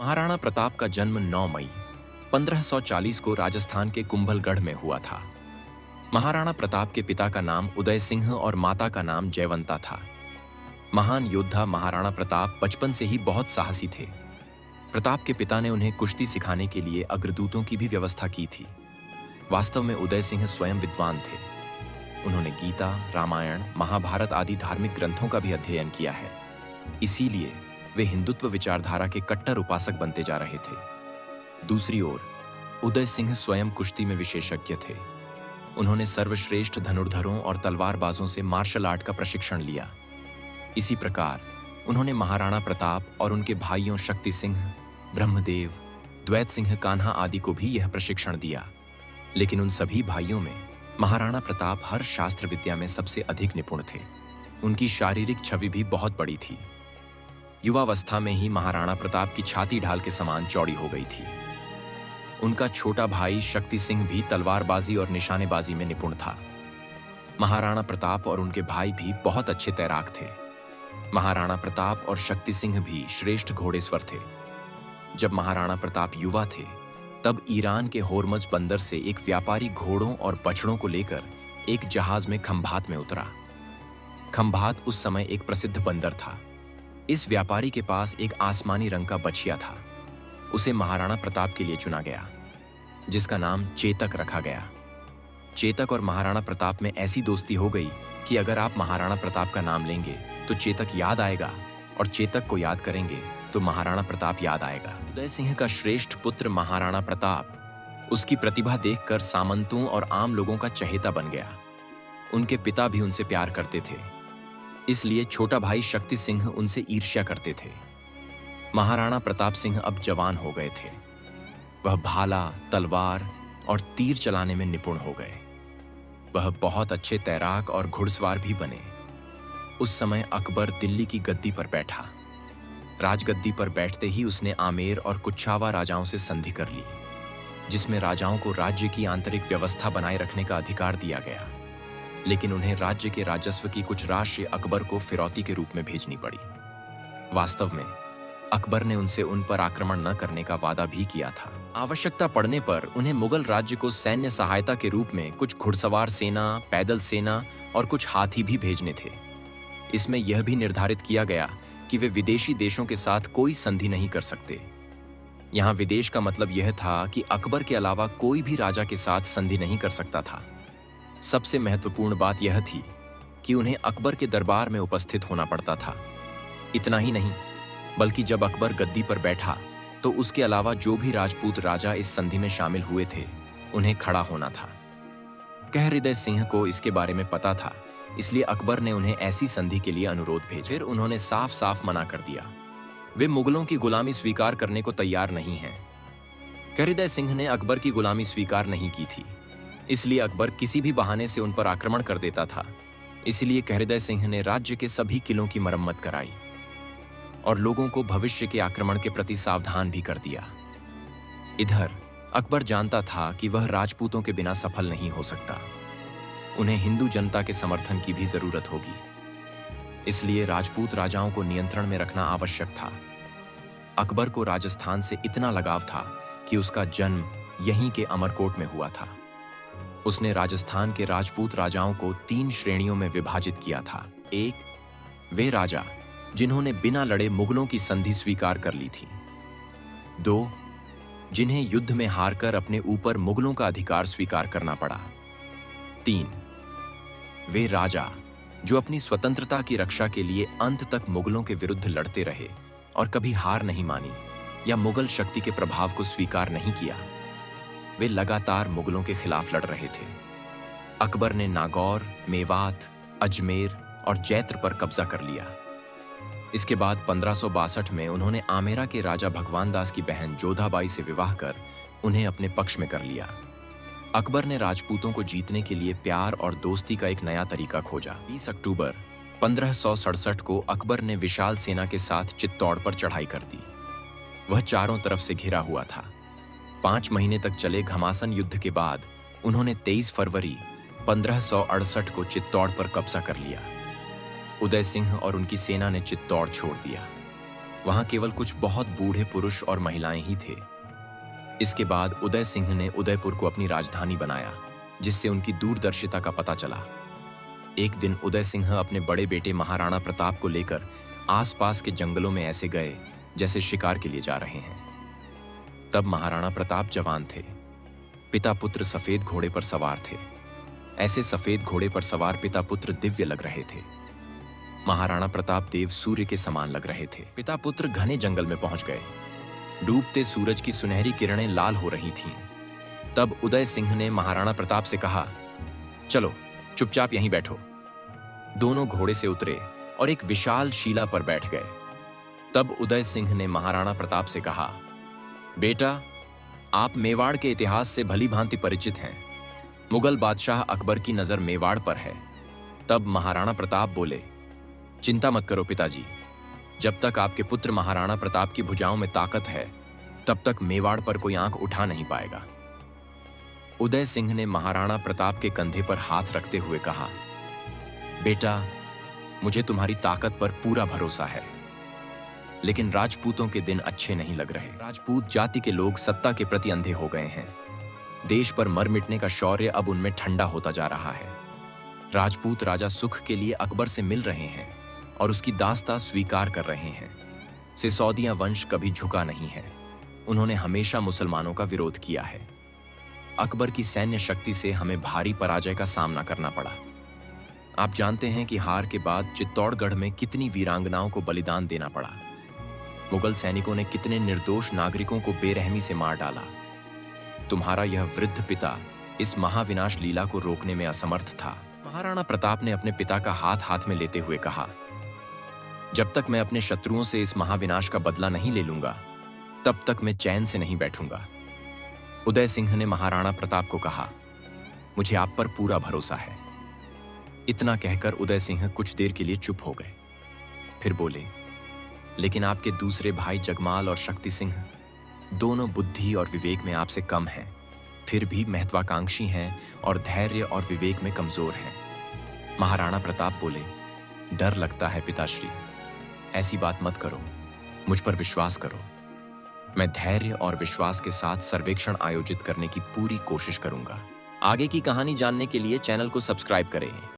महाराणा प्रताप का जन्म 9 मई 1540 को राजस्थान के कुंभलगढ़ में हुआ था। महाराणा प्रताप के पिता का नाम उदय सिंह और माता का नाम जयवंता था। महान योद्धा महाराणा प्रताप बचपन से ही बहुत साहसी थे। प्रताप के पिता ने उन्हें कुश्ती सिखाने के लिए अग्रदूतों की भी व्यवस्था की थी। वास्तव में उदय सिंह स्वयं विद्वान थे। उन्होंने गीता, रामायण, महाभारत आदि धार्मिक ग्रंथों का भी अध्ययन किया है। इसीलिए वे हिंदुत्व विचारधारा के कट्टर उपासक बनते जा रहे थे। दूसरी ओर उदय सिंह स्वयं कुश्ती में विशेषज्ञ थे। उन्होंने सर्वश्रेष्ठ धनुर्धरों और तलवारबाजों से मार्शल आर्ट का प्रशिक्षण लिया। इसी प्रकार उन्होंने महाराणा प्रताप और उनके भाइयों शक्ति सिंह, ब्रह्मदेव, द्वैत सिंह, कान्हा आदि को भी यह प्रशिक्षण दिया। लेकिन उन सभी भाइयों में महाराणा प्रताप हर शास्त्र विद्या में सबसे अधिक निपुण थे। उनकी शारीरिक छवि भी बहुत बड़ी थी। युवावस्था में ही महाराणा प्रताप की छाती ढाल के समान चौड़ी हो गई थी। उनका छोटा भाई शक्ति सिंह भी तलवारबाजी और निशानेबाजी में निपुण था। महाराणा प्रताप और उनके भाई भी बहुत अच्छे तैराक थे। महाराणा प्रताप और शक्ति सिंह भी श्रेष्ठ घोड़ेस्वर थे। जब महाराणा प्रताप युवा थे तब ईरान के होर्मज बंदर से एक व्यापारी घोड़ों और बछड़ों को लेकर एक जहाज में खंभात में उतरा। खंभात उस समय एक प्रसिद्ध बंदर था। इस व्यापारी के पास एक आसमानी रंग का बछिया था। उसे महाराणा प्रताप के लिए चुना गया, जिसका नाम चेतक रखा गया। चेतक और महाराणा प्रताप में ऐसी दोस्ती हो गई कि अगर आप महाराणा प्रताप का नाम लेंगे तो चेतक याद आएगा और चेतक को याद करेंगे तो महाराणा प्रताप याद आएगा। उदय सिंह का श्रेष्ठ पुत्र महाराणा प्रताप उसकी प्रतिभा देखकर सामंतों और आम लोगों का चहेता बन गया। उनके पिता भी उनसे प्यार करते थे, इसलिए छोटा भाई शक्ति सिंह उनसे ईर्ष्या करते थे। महाराणा प्रताप सिंह अब जवान हो गए थे। वह भाला, तलवार और तीर चलाने में निपुण हो गए। वह बहुत अच्छे तैराक और घुड़सवार भी बने। उस समय अकबर दिल्ली की गद्दी पर बैठा। राजगद्दी पर बैठते ही उसने आमेर और कुच्छावा राजाओं से संधि कर ली, जिसमें राजाओं को राज्य की आंतरिक व्यवस्था बनाए रखने का अधिकार दिया गया। लेकिन उन्हें राज्य के राजस्व की कुछ राशि अकबर को फिरौती के रूप में भेजनी पड़ी। वास्तव में अकबर ने उनसे उन पर आक्रमण न करने का वादा भी किया था। आवश्यकता पड़ने पर उन्हें मुगल राज्य को सैन्य सहायता के रूप में कुछ घुड़सवार सेना, पैदल सेना और कुछ हाथी भी भेजने थे। इसमें यह भी निर्धारित किया गया कि वे विदेशी देशों के साथ कोई संधि नहीं कर सकते। यहां विदेश का मतलब यह था कि अकबर के अलावा कोई भी राजा के साथ संधि नहीं कर सकता था। सबसे महत्वपूर्ण बात यह थी कि उन्हें अकबर के दरबार में उपस्थित होना पड़ता था। इतना ही नहीं, बल्कि जब अकबर गद्दी पर बैठा तो उसके अलावा जो भी राजपूत राजा इस संधि में शामिल हुए थे उन्हें खड़ा होना था। कहृदय सिंह को इसके बारे में पता था, इसलिए अकबर ने उन्हें ऐसी संधि के लिए अनुरोध भेजा। फिर उन्होंने साफ साफ मना कर दिया। वे मुगलों की गुलामी स्वीकार करने को तैयार नहीं हैं। कहृदय सिंह ने अकबर की गुलामी स्वीकार नहीं की थी, इसलिए अकबर किसी भी बहाने से उन पर आक्रमण कर देता था। इसलिए कहृदय सिंह ने राज्य के सभी किलों की मरम्मत कराई और लोगों को भविष्य के आक्रमण के प्रति सावधान भी कर दिया। इधर अकबर जानता था कि वह राजपूतों के बिना सफल नहीं हो सकता। उन्हें हिंदू जनता के समर्थन की भी जरूरत होगी। इसलिए राजपूत राजाओं को नियंत्रण में रखना आवश्यक था। अकबर को राजस्थान से इतना लगाव था कि उसका जन्म यहीं के अमरकोट में हुआ था। उसने राजस्थान के राजपूत राजाओं को 3 श्रेणियों में विभाजित किया था। 1, वे राजा जिन्होंने बिना लड़े मुगलों की संधि स्वीकार कर ली थी। 2, जिन्हें युद्ध में हारकर अपने ऊपर मुगलों का अधिकार स्वीकार करना पड़ा। 3, वे राजा जो अपनी स्वतंत्रता की रक्षा के लिए अंत तक मुगलों के विरुद्ध लड़ते रहे और कभी हार नहीं मानी या मुगल शक्ति के प्रभाव को स्वीकार नहीं किया। वे लगातार मुगलों के खिलाफ लड़ रहे थे। अकबर ने नागौर, मेवात, अजमेर और जैत्र पर कब्जा कर लिया। इसके बाद 1562 में उन्होंने आमेरा के राजा भगवान दास की बहन जोधाबाई से विवाह कर उन्हें अपने पक्ष में कर लिया। अकबर ने राजपूतों को जीतने के लिए प्यार और दोस्ती का एक नया तरीका खोजा। 20 अक्टूबर 1567 को अकबर ने विशाल सेना के साथ चित्तौड़ पर चढ़ाई कर दी। वह चारों तरफ से घिरा हुआ था। 5 महीने तक चले घमासान युद्ध के बाद उन्होंने 23 फरवरी 1568 को चित्तौड़ पर कब्जा कर लिया। उदय सिंह और उनकी सेना ने चित्तौड़ छोड़ दिया। वहां केवल कुछ बहुत बूढ़े पुरुष और महिलाएं ही थे। इसके बाद उदय सिंह ने उदयपुर को अपनी राजधानी बनाया, जिससे उनकी दूरदर्शिता का पता चला। एक दिन उदय सिंह अपने बड़े बेटे महाराणा प्रताप को लेकर आसपास के जंगलों में ऐसे गए जैसे शिकार के लिए जा रहे हैं। तब महाराणा प्रताप जवान थे। पिता पुत्र सफेद घोड़े पर सवार थे। ऐसे सफेद घोड़े पर सवार पिता पुत्र दिव्य लग रहे थे। महाराणा प्रताप देव सूर्य के समान लग रहे थे। पिता पुत्र घने जंगल में पहुंच गए। डूबते सूरज की सुनहरी किरणें लाल हो रही थीं। तब उदय सिंह ने महाराणा प्रताप से कहा, चलो चुपचाप यहीं बैठो। दोनों घोड़े से उतरे और एक विशाल शिला पर बैठ गए। तब उदय सिंह ने महाराणा प्रताप से कहा, बेटा, आप मेवाड़ के इतिहास से भली भांति परिचित हैं। मुगल बादशाह अकबर की नजर मेवाड़ पर है। तब महाराणा प्रताप बोले, चिंता मत करो पिताजी, जब तक आपके पुत्र महाराणा प्रताप की भुजाओं में ताकत है, तब तक मेवाड़ पर कोई आंख उठा नहीं पाएगा। उदय सिंह ने महाराणा प्रताप के कंधे पर हाथ रखते हुए कहा, बेटा, मुझे तुम्हारी ताकत पर पूरा भरोसा है, लेकिन राजपूतों के दिन अच्छे नहीं लग रहे। राजपूत जाति के लोग सत्ता के प्रति अंधे हो गए हैं। देश पर मर मिटने का शौर्य अब उनमें ठंडा होता जा रहा है। राजपूत राजा सुख के लिए अकबर से मिल रहे हैं और उसकी दास्ता स्वीकार कर रहे हैं। सिसोदिया वंश कभी झुका नहीं है। उन्होंने हमेशा मुसलमानों का विरोध किया है। अकबर की सैन्य शक्ति से हमें भारी पराजय का सामना करना पड़ा। आप जानते हैं कि हार के बाद चित्तौड़गढ़ में कितनी वीरांगनाओं को बलिदान देना पड़ा। मुगल सैनिकों ने कितने निर्दोष नागरिकों को बेरहमी से मार डाला। तुम्हारा यह वृद्ध पिता इस महाविनाश लीला को रोकने में असमर्थ था। महाराणा प्रताप ने अपने पिता का हाथ हाथ में लेते हुए कहा, जब तक मैं अपने शत्रुओं से इस महाविनाश का बदला नहीं ले लूंगा, तब तक मैं चैन से नहीं बैठूंगा। उदय सिंह ने महाराणा प्रताप को कहा, मुझे आप पर पूरा भरोसा है। इतना कहकर उदय सिंह कुछ देर के लिए चुप हो गए। फिर बोले, लेकिन आपके दूसरे भाई जगमाल और शक्ति सिंह दोनों बुद्धि और विवेक में आपसे कम हैं, फिर भी महत्वाकांक्षी हैं और धैर्य और विवेक में कमजोर हैं। महाराणा प्रताप बोले, डर लगता है पिताश्री, ऐसी बात मत करो, मुझ पर विश्वास करो। मैं धैर्य और विश्वास के साथ सर्वेक्षण आयोजित करने की पूरी कोशिश करूंगा। आगे की कहानी जानने के लिए चैनल को सब्सक्राइब करें।